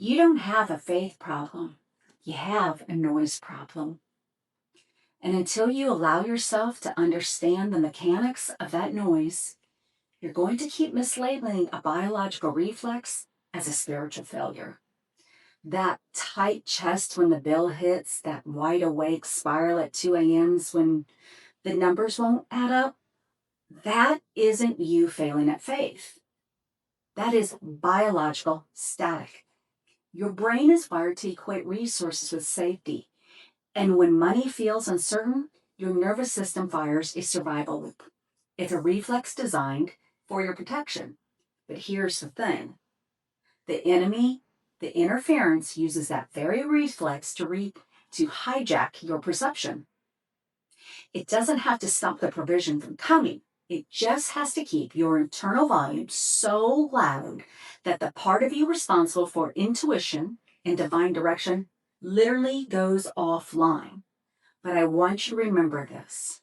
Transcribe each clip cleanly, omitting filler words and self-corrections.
You don't have a faith problem. You have a noise problem. And until you allow yourself to understand the mechanics of that noise, you're going to keep mislabeling a biological reflex as a spiritual failure. That tight chest when the bill hits, that wide awake spiral at 2 a.m.s when the numbers won't add up, that isn't you failing at faith. That is biological static. Your brain is wired to equate resources with safety. And when money feels uncertain, your nervous system fires a survival loop. It's a reflex designed for your protection. But here's the thing. The enemy, the interference, uses that very reflex to hijack your perception. It doesn't have to stop the provision from coming. It just has to keep your internal volume so loud that the part of you responsible for intuition and divine direction literally goes offline. But I want you to remember this.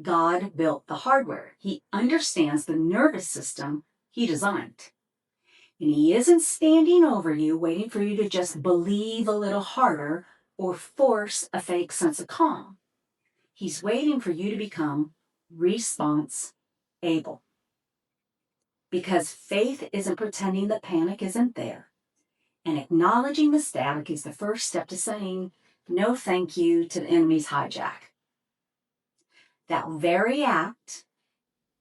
God built the hardware. He understands the nervous system he designed. And he isn't standing over you waiting for you to just believe a little harder or force a fake sense of calm. He's waiting for you to become response able. Because faith isn't pretending that panic isn't there. And acknowledging the static is the first step to saying no thank you to the enemy's hijack. That very act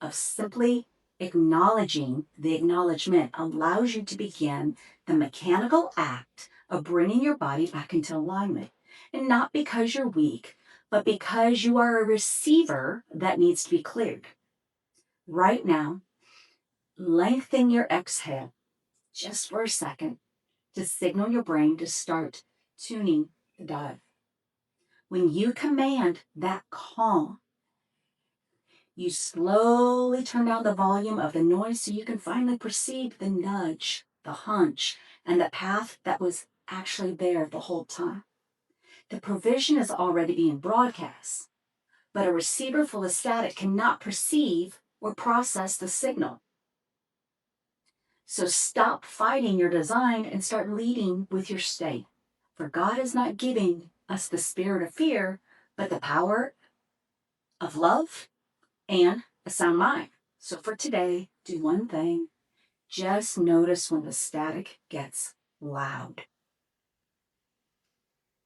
of simply acknowledging the acknowledgement allows you to begin the mechanical act of bringing your body back into alignment. And not because you're weak, but because you are a receiver that needs to be cleared. Right now, lengthen your exhale just for a second to signal your brain to start tuning the dial. When you command that calm, you slowly turn down the volume of the noise so you can finally perceive the nudge, the hunch, and the path that was actually there the whole time. The provision is already being broadcast, but a receiver full of static cannot perceive or process the signal. So stop fighting your design and start leading with your state. For God is not giving us the spirit of fear, but the power of love and a sound mind. So for today, do one thing. Just notice when the static gets loud.